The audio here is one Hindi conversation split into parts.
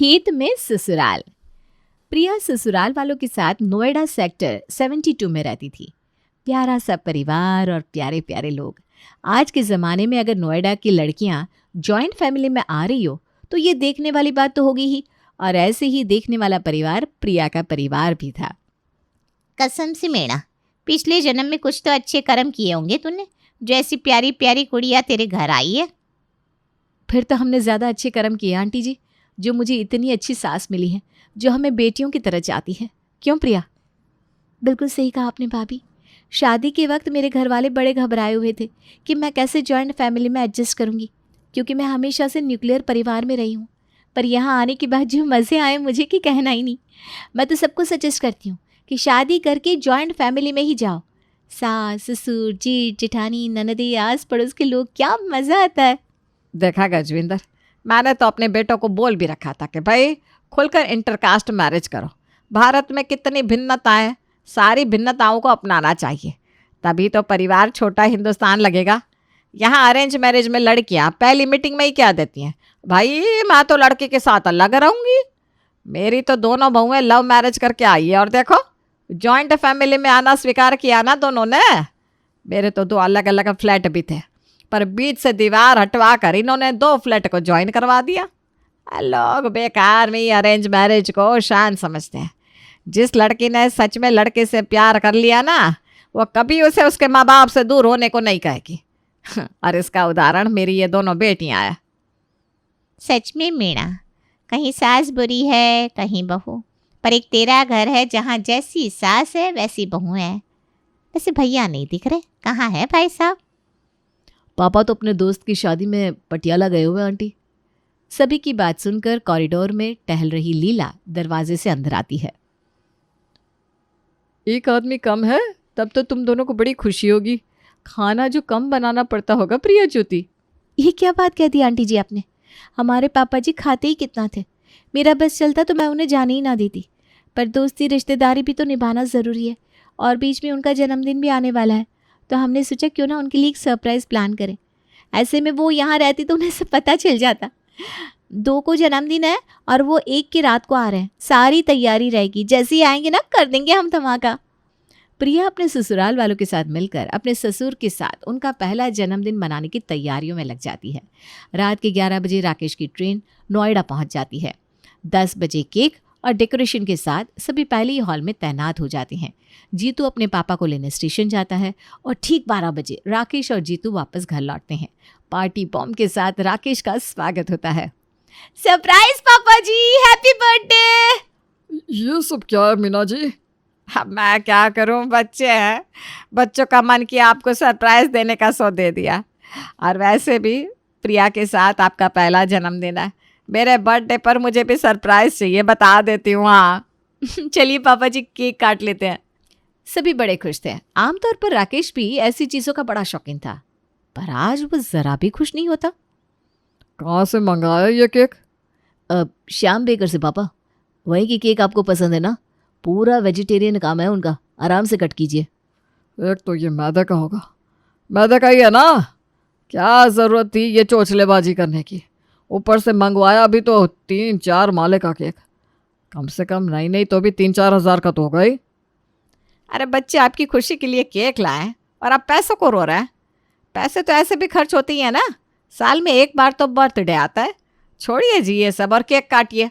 खेत में ससुराल। प्रिया ससुराल वालों के साथ नोएडा सेक्टर 72 में रहती थी। प्यारा सा परिवार और प्यारे प्यारे लोग। आज के ज़माने में अगर नोएडा की लड़कियां जॉइंट फैमिली में आ रही हो तो ये देखने वाली बात तो होगी ही, और ऐसे ही देखने वाला परिवार प्रिया का परिवार भी था। कसम से मेणा, पिछले जन्म में कुछ तो अच्छे कर्म किए होंगे तूने, जो ऐसी प्यारी प्यारी कुड़िया तेरे घर आई है। फिर तो हमने ज़्यादा अच्छे कर्म किए आंटी जी, जो मुझे इतनी अच्छी सास मिली है, जो हमें बेटियों की तरह चाहती है। क्यों प्रिया? बिल्कुल सही कहा आपने भाभी। शादी के वक्त मेरे घर वाले बड़े घबराए हुए थे कि मैं कैसे जॉइंट फैमिली में एडजस्ट करूंगी, क्योंकि मैं हमेशा से न्यूक्लियर परिवार में रही हूँ। पर यहाँ आने के बाद जो मज़े आए मुझे कि कहना ही नहीं। मैं तो सबको सजेस्ट करती हूँ कि शादी करके जॉइंट फैमिली में ही जाओ। सास ससुर जेठ जेठानी ननदे आस पड़ोस के लोग, क्या मज़ा आता है। देखा गजविंदर, मैंने तो अपने बेटों को बोल भी रखा था कि भाई खुलकर इंटरकास्ट मैरिज करो। भारत में कितनी भिन्नताएं हैं, सारी भिन्नताओं को अपनाना चाहिए, तभी तो परिवार छोटा हिंदुस्तान लगेगा। यहाँ अरेंज मैरिज में लड़कियाँ पहली मीटिंग में ही क्या देती हैं, भाई मैं तो लड़के के साथ अलग रहूँगी। मेरी तो दोनों बहुएं लव मैरिज करके आई है और देखो जॉइंट फैमिली में आना स्वीकार किया ना दोनों ने। मेरे तो 2 अलग अलग फ्लैट भी थे, पर बीच से दीवार हटवा कर इन्होंने 2 फ्लैट को ज्वाइन करवा दिया। लोग बेकार में ही अरेंज मैरिज को शान समझते हैं। जिस लड़की ने सच में लड़के से प्यार कर लिया ना, वो कभी उसे उसके माँ बाप से दूर होने को नहीं कहेगी। और इसका उदाहरण मेरी ये दोनों बेटियां हैं। सच में मेणा, कहीं सास बुरी है कहीं बहू, पर एक तेरा घर है जहाँ जैसी सास है वैसी बहू है। वैसे भैया नहीं दिख रहे, कहाँ है भाई साहब? पापा तो अपने दोस्त की शादी में पटियाला गए हुए आंटी। सभी की बात सुनकर कॉरिडोर में टहल रही लीला दरवाजे से अंदर आती है। एक आदमी कम है, तब तो तुम दोनों को बड़ी खुशी होगी। खाना जो कम बनाना पड़ता होगा प्रिया ज्योति। ये क्या बात कह दी आंटी जी आपने? हमारे पापा जी खाते ही कितना थे। मेरा बस चलता तो मैं उन्हें जाने ही ना देती, पर दोस्ती रिश्तेदारी भी तो निभाना ज़रूरी है, और बीच में उनका जन्मदिन भी आने वाला है, तो हमने सोचा क्यों ना उनके लिए एक सरप्राइज़ प्लान करें। ऐसे में वो यहाँ रहती तो उन्हें सब पता चल जाता। 2 को जन्मदिन है और वो 1 की रात को आ रहे हैं। सारी तैयारी रहेगी, जैसे ही आएंगे ना कर देंगे हम धमाका। प्रिया अपने ससुराल वालों के साथ मिलकर अपने ससुर के साथ उनका पहला जन्मदिन मनाने की तैयारियों में लग जाती है। रात के 11 बजे राकेश की ट्रेन नोएडा पहुंच जाती है। 10 बजे केक और डेकोरेशन के साथ सभी पहले ही हॉल में तैनात हो जाते हैं। जीतू अपने पापा को लेने स्टेशन जाता है और ठीक 12 बजे राकेश और जीतू वापस घर लौटते हैं। पार्टी बॉम्ब के साथ राकेश का स्वागत होता है। सरप्राइज पापा जी, हैप्पी बर्थडे। ये सब क्या है मीना जी? अब मैं क्या करूं, बच्चे हैं, बच्चों का मन किया आपको सरप्राइज देने का सो दे दिया। और वैसे भी प्रिया के साथ आपका पहला जन्मदिन है, मेरे बर्थडे पर मुझे भी सरप्राइज चाहिए, बता देती हूँ। हाँ चलिए पापा जी केक काट लेते हैं। सभी बड़े खुश थे। आमतौर पर राकेश भी ऐसी चीज़ों का बड़ा शौकीन था, पर आज वो ज़रा भी खुश नहीं होता। कहाँ से मंगाया ये केक? श्याम बेकर से पापा। वही की केक आपको पसंद है ना? पूरा वेजिटेरियन काम है उनका, आराम से कट कीजिए। एक तो ये मैदा का होगा, मैदा का ही है ना? क्या ज़रूरत थी ये चोचलेबाजी करने की? ऊपर से मंगवाया भी तो 3-4 माले का केक। कम से कम नहीं तो भी 3-4 हज़ार का तो होगा ही। अरे बच्चे आपकी खुशी के लिए केक लाए और आप पैसों को रो रहे हैं। पैसे तो ऐसे भी खर्च होती हैं ना, साल में एक बार तो बर्थडे आता है। छोड़िए जी ये सब और केक काटिए।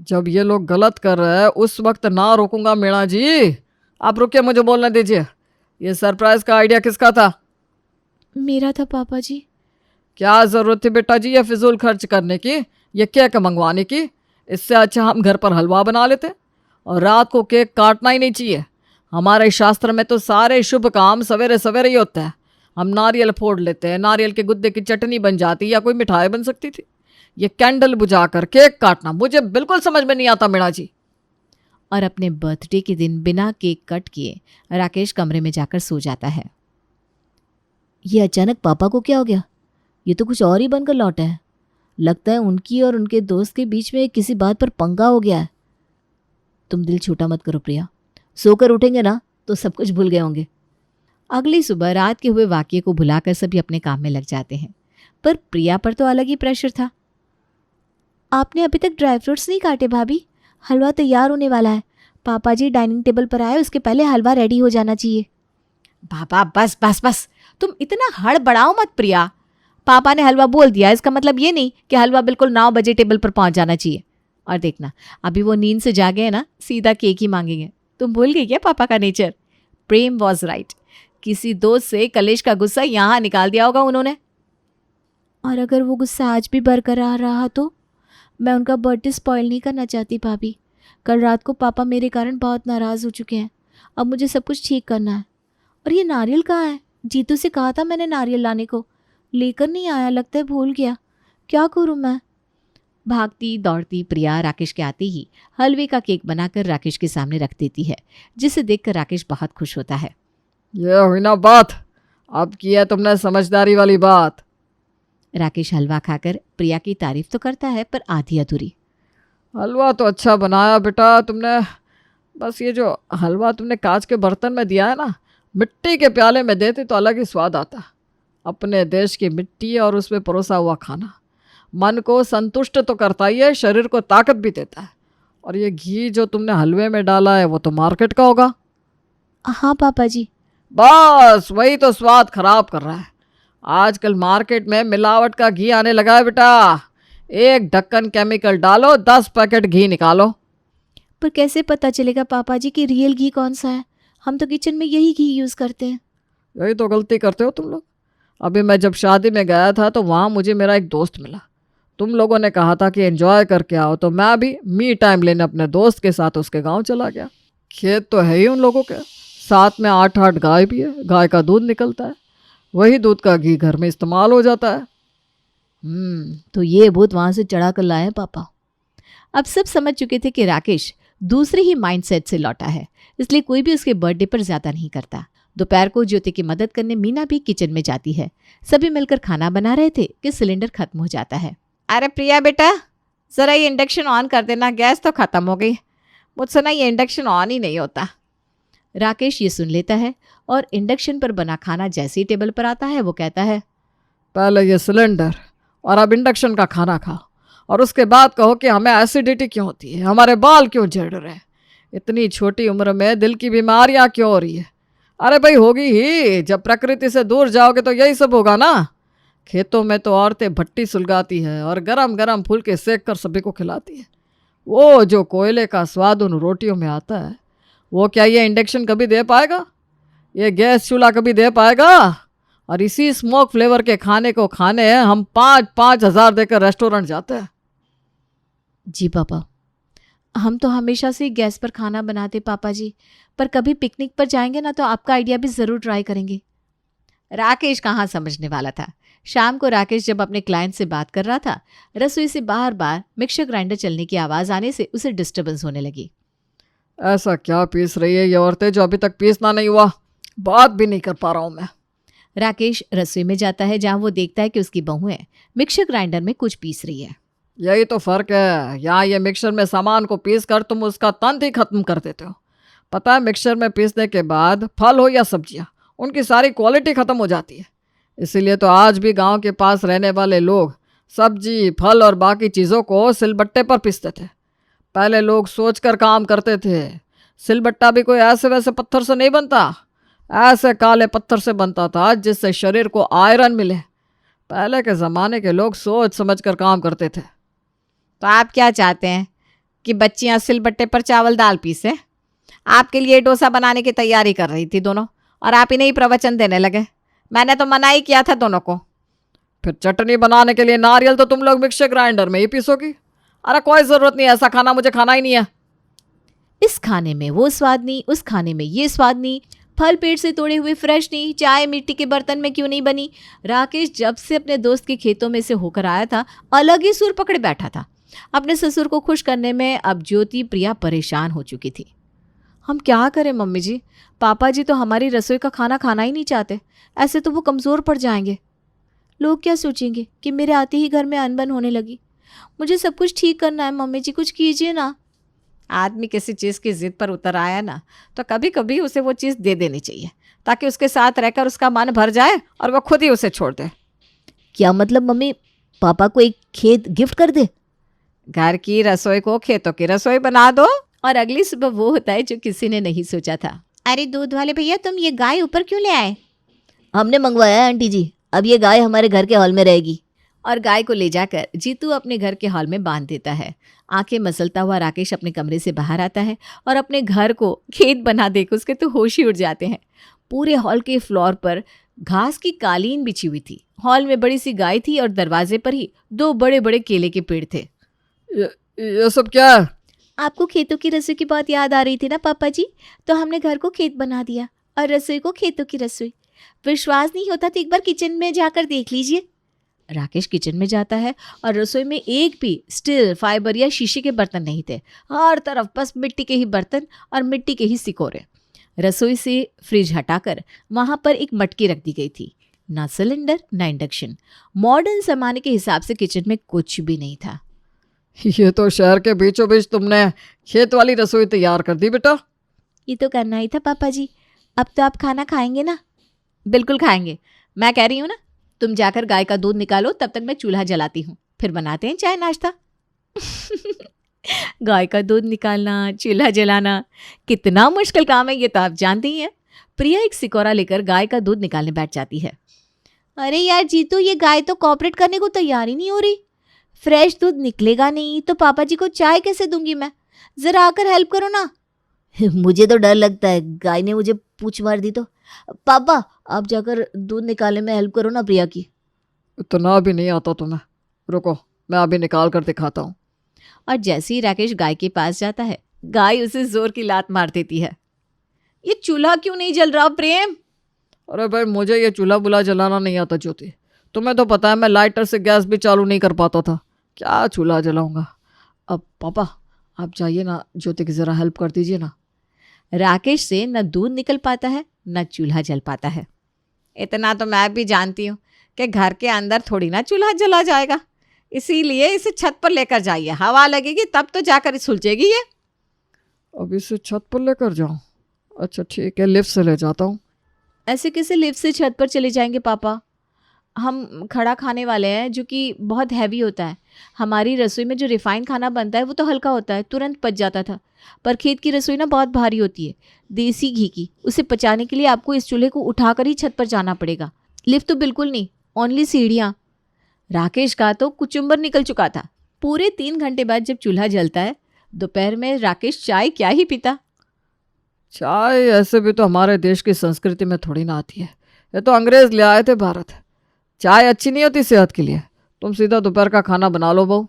जब ये लोग गलत कर रहे हैं उस वक्त ना रोकूंगा मीणा जी। आप रुकिए, मुझे बोलने दीजिए। ये सरप्राइज का आइडिया किसका था? मेरा था पापा जी। क्या ज़रूरत थी बेटा जी ये फिजूल खर्च करने की, ये केक मंगवाने की? इससे अच्छा हम घर पर हलवा बना लेते। और रात को केक काटना ही नहीं चाहिए। हमारे शास्त्र में तो सारे शुभ काम सवेरे सवेरे ही होते हैं। हम नारियल फोड़ लेते हैं, नारियल के गुद्दे की चटनी बन जाती या कोई मिठाई बन सकती थी। ये कैंडल बुझाकर केक काटना मुझे बिल्कुल समझ में नहीं आता मीणा जी। और अपने बर्थडे के दिन बिना केक कट किए राकेश कमरे में जाकर सो जाता है। ये अचानक पापा को क्या हो गया? ये तो कुछ और ही बनकर लौटा है। लगता है उनकी और उनके दोस्त के बीच में किसी बात पर पंगा हो गया है। तुम दिल छोटा मत करो प्रिया, सोकर उठेंगे ना तो सब कुछ भूल गए होंगे। अगली सुबह रात के हुए वाकये को भुलाकर सभी अपने काम में लग जाते हैं, पर प्रिया पर तो अलग ही प्रेशर था। आपने अभी तक ड्राई फ्रूट्स नहीं काटे भाभी? हलवा तैयार होने वाला है। पापा जी डाइनिंग टेबल पर आए उसके पहले हलवा रेडी हो जाना चाहिए। बाबा बस बस बस, तुम इतना हड़बड़ाओ मत प्रिया। पापा ने हलवा बोल दिया, इसका मतलब ये नहीं कि हलवा बिल्कुल 9 बजे टेबल पर पहुंच जाना चाहिए। और देखना, अभी वो नींद से जागे हैं ना, सीधा केक ही मांगेंगे। तुम भूल गई क्या पापा का नेचर? Prem was right. किसी दोस्त से कलेश का गुस्सा यहाँ निकाल दिया होगा उन्होंने। और अगर वो गुस्सा आज भी बरकरार रहा तो? मैं उनका बर्थडे स्पॉइल नहीं करना चाहती भाभी। कल रात को पापा मेरे कारण बहुत नाराज़ हो चुके हैं। अब मुझे सब कुछ ठीक करना है। और ये नारियल कहाँ है? जीतू से कहा था मैंने नारियल लाने को, लेकर नहीं आया, लगता है भूल गया। क्या करूँ मैं? भागती दौड़ती प्रिया राकेश के आते ही हलवे का केक बनाकर राकेश के सामने रख देती है, जिसे देखकर राकेश बहुत खुश होता है। ये हुई ना बात, अब की है तुमने समझदारी वाली बात। राकेश हलवा खाकर प्रिया की तारीफ तो करता है, पर आधी अधूरी। हलवा तो अच्छा बनाया बेटा तुमने, बस ये जो हलवा तुमने कांच के बर्तन में दिया है ना, मिट्टी के प्याले में देते तो अलग ही स्वाद आता। अपने देश की मिट्टी और उसमें परोसा हुआ खाना मन को संतुष्ट तो करता ही है, शरीर को ताकत भी देता है। और ये घी जो तुमने हलवे में डाला है वो तो मार्केट का होगा। हाँ पापा जी। बस वही तो स्वाद खराब कर रहा है। आजकल मार्केट में मिलावट का घी आने लगा है बेटा। एक ढक्कन केमिकल डालो, 10 पैकेट घी निकालो। पर कैसे पता चलेगा पापा जी कि रियल घी कौन सा है? हम तो किचन में यही घी यूज़ करते हैं। यही तो गलती करते हो तुम लोग। अभी मैं जब शादी में गया था तो वहाँ मुझे मेरा एक दोस्त मिला। तुम लोगों ने कहा था कि एंजॉय करके आओ, तो मैं भी मी टाइम लेने अपने दोस्त के साथ उसके गांव चला गया। खेत तो है ही उन लोगों के, साथ में 8-8 गाय भी है। गाय का दूध निकलता है, वही दूध का घी घर में इस्तेमाल हो जाता है। तो ये भूत वहां से चढ़ा कर लाए हैं पापा। अब सब समझ चुके थे कि राकेश दूसरे ही माइंडसेट से लौटा है, इसलिए कोई भी उसके बर्थडे पर ज्यादा नहीं करता। दोपहर को ज्योति की मदद करने मीना भी किचन में जाती है। सभी मिलकर खाना बना रहे थे कि सिलेंडर खत्म हो जाता है। अरे प्रिया बेटा, ज़रा ये इंडक्शन ऑन कर देना, गैस तो ख़त्म हो गई। मुझसे ना ये इंडक्शन ऑन ही नहीं होता। राकेश ये सुन लेता है और इंडक्शन पर बना खाना जैसे ही टेबल पर आता है वो कहता है, पहले ये सिलेंडर और अब इंडक्शन का खाना खाओ, और उसके बाद कहो कि हमें एसिडिटी क्यों होती है, हमारे बाल क्यों झड़ रहे हैं, इतनी छोटी उम्र में दिल की बीमारियां क्यों हो रही है। अरे भाई होगी ही, जब प्रकृति से दूर जाओगे तो यही सब होगा ना। खेतों में तो औरतें भट्टी सुलगाती है और गरम गरम फुलके सेक कर सभी को खिलाती है। वो जो कोयले का स्वाद उन रोटियों में आता है, वो क्या ये इंडक्शन कभी दे पाएगा? ये गैस चूल्हा कभी दे पाएगा? और इसी स्मोक फ्लेवर के खाने को खाने हम 5-5 हज़ार देकर रेस्टोरेंट जाते हैं। जी पापा, हम तो हमेशा से गैस पर खाना बनाते पापा जी, पर कभी पिकनिक पर जाएंगे ना तो आपका आइडिया भी ज़रूर ट्राई करेंगे। राकेश कहाँ समझने वाला था। शाम को राकेश जब अपने क्लाइंट से बात कर रहा था, रसोई से बार बार मिक्सर ग्राइंडर चलने की आवाज़ आने से उसे डिस्टर्बेंस होने लगी। ऐसा क्या पीस रही है ये औरतें जो अभी तक पीसना नहीं हुआ? बात भी नहीं कर पा रहा हूँ मैं। राकेश रसोई में जाता है जहाँ वो देखता है कि उसकी बहुएं मिक्सर ग्राइंडर में कुछ पीस रही है। यही तो फ़र्क है, यहाँ ये मिक्सर में सामान को पीस कर तुम उसका तंत ही खत्म कर देते हो। पता है, मिक्सर में पीसने के बाद फल हो या सब्जियाँ, उनकी सारी क्वालिटी ख़त्म हो जाती है। इसीलिए तो आज भी गांव के पास रहने वाले लोग सब्जी, फल और बाकी चीज़ों को सिलबट्टे पर पीसते थे। पहले लोग सोचकर काम करते थे। सिलबट्टा भी कोई ऐसे वैसे पत्थर से नहीं बनता, ऐसे काले पत्थर से बनता था जिससे शरीर को आयरन मिले। पहले के ज़माने के लोग सोच समझ कर काम करते थे। तो आप क्या चाहते हैं कि बच्चियां सिलबट्टे पर चावल दाल पीसे? आपके लिए डोसा बनाने की तैयारी कर रही थी दोनों, और आप इन्हें ही प्रवचन देने लगे। मैंने तो मना ही किया था दोनों को। फिर चटनी बनाने के लिए नारियल तो तुम लोग मिक्सर ग्राइंडर में ही पीसोगी। अरे कोई ज़रूरत नहीं, ऐसा खाना मुझे खाना ही नहीं है। इस खाने में वो स्वाद नहीं, उस खाने में ये स्वाद नहीं, फल पेड़ से तोड़े हुए फ्रेश नहीं, चाय मिट्टी के बर्तन में क्यों नहीं बनी। राकेश जब से अपने दोस्त के खेतों में से होकर आया था, अलग ही सुर पकड़े बैठा था। अपने ससुर को खुश करने में अब ज्योति प्रिया परेशान हो चुकी थी। हम क्या करें मम्मी जी, पापा जी तो हमारी रसोई का खाना खाना ही नहीं चाहते। ऐसे तो वो कमज़ोर पड़ जाएंगे। लोग क्या सोचेंगे कि मेरे आते ही घर में अनबन होने लगी। मुझे सब कुछ ठीक करना है मम्मी जी, कुछ कीजिए ना। आदमी किसी चीज़ की जिद पर उतर आया ना, तो कभी कभी उसे वो चीज़ दे देनी चाहिए, ताकि उसके साथ रहकर उसका मन भर जाए और वह खुद ही उसे छोड़ दे। क्या मतलब मम्मी, पापा को एक खेत गिफ्ट कर दे? घर की रसोई को खेतों की रसोई बना दो। और अगली सुबह वो होता है जो किसी ने नहीं सोचा था। अरे दूध वाले भैया, तुम ये गाय ऊपर क्यों ले आए? हमने मंगवाया है आंटी जी, अब ये गाय हमारे घर के हॉल में रहेगी। और गाय को ले जाकर जीतू अपने घर के हॉल में बांध देता है। आंखें मसलता हुआ राकेश अपने कमरे से बाहर आता है और अपने घर को खेत बना देख उसके तो होश ही उड़ जाते हैं। पूरे हॉल के फ्लोर पर घास की कालीन बिछी हुई थी। हॉल में बड़ी सी गाय थी और दरवाजे पर ही 2 बड़े बड़े केले के पेड़ थे। ये सब क्या है? आपको खेतों की रसोई की बहुत याद आ रही थी ना पापा जी, तो हमने घर को खेत बना दिया और रसोई को खेतों की रसोई। विश्वास नहीं होता तो एक बार किचन में जाकर देख लीजिए। राकेश किचन में जाता है और रसोई में एक भी स्टील, फाइबर या शीशे के बर्तन नहीं थे। हर तरफ बस मिट्टी के ही बर्तन और मिट्टी के ही सिकोरे। रसोई से फ्रिज हटाकर वहां पर एक मटकी रख दी गई थी। ना सिलेंडर ना इंडक्शन। मॉडर्न जमाने के हिसाब से किचन में कुछ भी नहीं था। ये तो शहर के बीचों बीच तुमने खेत वाली रसोई तैयार कर दी बेटा। ये तो करना ही था पापा जी। अब तो आप खाना खाएंगे ना? बिल्कुल खाएंगे। मैं कह रही हूँ ना, तुम जाकर गाय का दूध निकालो, तब तक मैं चूल्हा जलाती हूँ, फिर बनाते हैं चाय नाश्ता। गाय का दूध निकालना, चूल्हा जलाना कितना मुश्किल काम है ये तो आप जानती ही हैं। प्रिया एक सिकोरा लेकर गाय का दूध निकालने बैठ जाती है। अरे यार जीतू, ये गाय तो कॉपरेट करने को तैयार ही नहीं हो रही। फ्रेश दूध निकलेगा नहीं तो पापा जी को चाय कैसे दूंगी मैं? जरा आकर हेल्प करो ना। मुझे तो डर लगता है, गाय ने मुझे पूंछ मार दी तो। पापा, आप जाकर दूध निकालने में हेल्प करो ना प्रिया की। इतना भी नहीं आता तुम्हें, रुको मैं अभी निकाल कर दिखाता हूँ। और जैसे ही राकेश गाय के पास जाता है, गाय उसे जोर की लात मार देती है। ये चूल्हा क्यों नहीं जल रहा प्रेम? अरे भाई, मुझे ये चूल्हा बुला जलाना नहीं आता ज्योति। तुम्हें तो पता है मैं लाइटर से गैस भी चालू नहीं कर पाता था, क्या चूल्हा जलाऊंगा। अब पापा आप जाइए ना, ज्योति की ज़रा हेल्प कर दीजिए ना। राकेश से न दूध निकल पाता है न चूल्हा जल पाता है। इतना तो मैं भी जानती हूँ कि घर के अंदर थोड़ी ना चूल्हा जला जाएगा, इसीलिए इसे छत पर लेकर जाइए, हवा लगेगी तब तो जाकर सुलझेगी ये। अब इसे छत पर लेकर जाऊँ? अच्छा ठीक है, लिफ्ट से ले जाता हूँ। ऐसे कैसे लिफ्ट से छत पर चले जाएंगे पापा? हम खड़ा खाने वाले हैं जो कि बहुत हैवी होता है। हमारी रसोई में जो रिफाइंड खाना बनता है वो तो हल्का होता है, तुरंत पच जाता था। पर खेत की रसोई ना बहुत भारी होती है, देसी घी की। उसे पचाने के लिए आपको इस चूल्हे को उठाकर ही छत पर जाना पड़ेगा। लिफ्ट तो बिल्कुल नहीं, ओनली सीढ़ियाँ। राकेश का तो कुचुम्बर निकल चुका था। पूरे 3 घंटे बाद जब चूल्हा जलता है, दोपहर में राकेश चाय क्या ही पीता। चाय ऐसे भी तो हमारे देश की संस्कृति में थोड़ी ना आती है, ये तो अंग्रेज ले आए थे भारत। चाय अच्छी नहीं होती सेहत के लिए। तुम सीधा दोपहर का खाना बना लो बहू।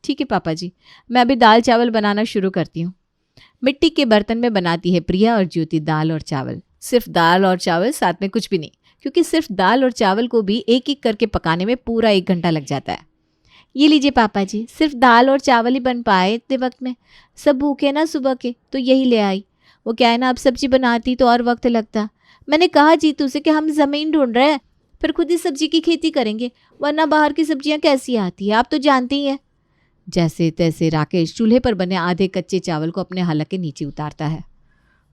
ठीक है पापा जी, मैं अभी दाल चावल बनाना शुरू करती हूँ। मिट्टी के बर्तन में बनाती है प्रिया और ज्योति दाल और चावल। सिर्फ दाल और चावल, साथ में कुछ भी नहीं, क्योंकि सिर्फ दाल और चावल को भी एक एक करके पकाने में पूरा 1 घंटा लग जाता है। ये लीजिए पापा जी, सिर्फ दाल और चावल ही बन पाए इतने वक्त में। सब भूखे ना सुबह के, तो यही ले आई। वो क्या है ना, अब सब्जी बनाती तो और वक्त लगता। मैंने कहा जीतू से कि हम ज़मीन ढूंढ रहे हैं, फिर खुद ही सब्जी की खेती करेंगे, वरना बाहर की सब्जियां कैसी आती है आप तो जानती ही हैं। जैसे तैसे राकेश चूल्हे पर बने आधे कच्चे चावल को अपने हलक के नीचे उतारता है।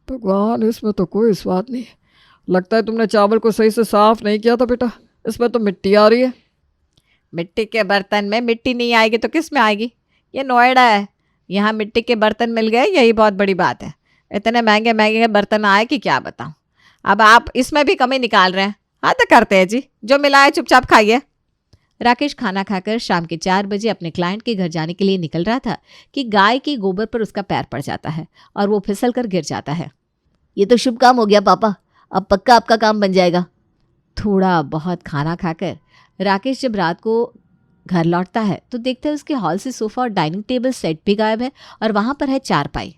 भगवान, इसमें तो कोई स्वाद नहीं। लगता है तुमने चावल को सही से साफ नहीं किया था बेटा, इसमें तो मिट्टी आ रही है। मिट्टी के बर्तन में मिट्टी नहीं आएगी तो किस में आएगी? ये नोएडा है, यहाँ मिट्टी के बर्तन मिल गए, यही बहुत बड़ी बात है। इतने महंगे महंगे बर्तन आए कि क्या बताऊँ। अब आप इसमें भी कमी निकाल रहे हैं। हाँ तो करते हैं जी, जो मिला है चुपचाप खाइए। राकेश खाना खाकर शाम के 4 बजे अपने क्लाइंट के घर जाने के लिए निकल रहा था कि गाय के गोबर पर उसका पैर पड़ जाता है और वो फिसल कर गिर जाता है। ये तो शुभ काम हो गया पापा, अब पक्का आपका काम बन जाएगा। थोड़ा बहुत खाना खाकर राकेश जब रात को घर लौटता है तो देखता है उसके हॉल से सोफा और डाइनिंग टेबल सेट भी गायब है और वहाँ पर है चारपाई।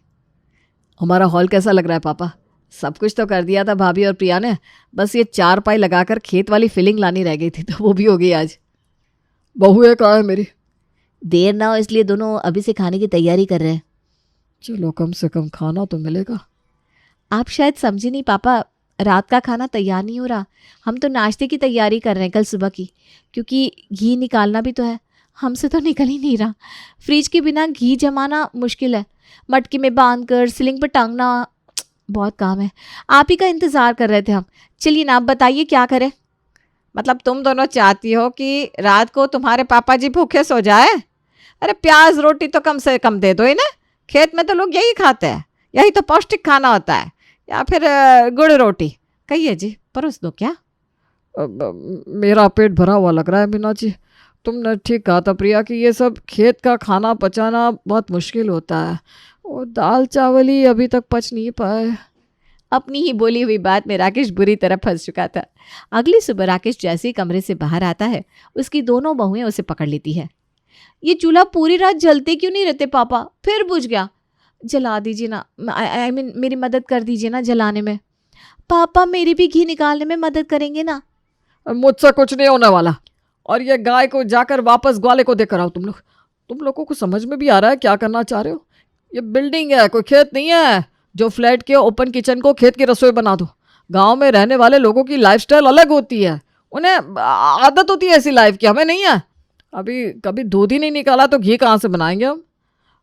हमारा हॉल कैसा लग रहा है पापा? सब कुछ तो कर दिया था भाभी और प्रिया ने, बस ये चारपाई लगाकर खेत वाली फीलिंग लानी रह गई थी, तो वो भी हो गई आज। बहू एक है मेरी। देर ना हो इसलिए दोनों अभी से खाने की तैयारी कर रहे हैं। चलो कम से कम खाना तो मिलेगा। आप शायद समझे नहीं पापा, रात का खाना तैयार नहीं हो रहा। हम तो नाश्ते की तैयारी कर रहे हैं कल सुबह की, क्योंकि घी निकालना भी तो है। हमसे तो निकल ही नहीं रहा। फ्रिज के बिना घी जमाना मुश्किल है, मटकी में बांध कर सीलिंग पर टांगना, बहुत काम है। आप ही का इंतज़ार कर रहे थे हम। चलिए ना, आप बताइए क्या करें। मतलब तुम दोनों चाहती हो कि रात को तुम्हारे पापा जी भूखे सो जाए? अरे प्याज रोटी तो कम से कम दे दो इन्हें। खेत में तो लोग यही खाते हैं, यही तो पौष्टिक खाना होता है। या फिर गुड़ रोटी। कहिए जी, परोस दो क्या? मेरा पेट भरा हुआ लग रहा है मीना जी। तुमने ठीक कहा था प्रिया कि ये सब खेत का खाना पचाना बहुत मुश्किल होता है, और दाल चावल ही अभी तक पच नहीं पाए। अपनी ही बोली हुई बात में राकेश बुरी तरह फंस चुका था। अगली सुबह राकेश जैसे ही कमरे से बाहर आता है, उसकी दोनों बहुएं उसे पकड़ लेती है। ये चूल्हा पूरी रात जलते क्यों नहीं रहते पापा? फिर बुझ गया। जला दीजिए ना, आई मीन मेरी मदद कर दीजिए ना जलाने में। पापा मेरी भी घी निकालने में मदद करेंगे ना? मुझसे कुछ नहीं होने वाला। और ये गाय को जाकर वापस ग्वाले को देकर आओ। तुम लोगों को समझ में भी आ रहा है क्या करना चाह रहे हो? ये बिल्डिंग है, कोई खेत नहीं है जो फ्लैट के ओपन किचन को खेत की रसोई बना दो। गांव में रहने वाले लोगों की लाइफस्टाइल अलग होती है, उन्हें आदत होती है ऐसी लाइफ की, हमें नहीं है। अभी कभी दूध ही नहीं निकाला तो घी कहाँ से बनाएंगे हम?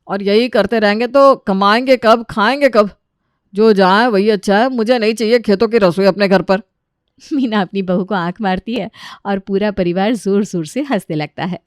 और यही करते रहेंगे तो कमाएंगे कब, खाएंगे कब? जो जहाँ है वही अच्छा है। मुझे नहीं चाहिए खेतों की रसोई अपने घर पर। मीना अपनी बहू को आंख मारती है और पूरा परिवार जोर जोर से हंसने लगता है।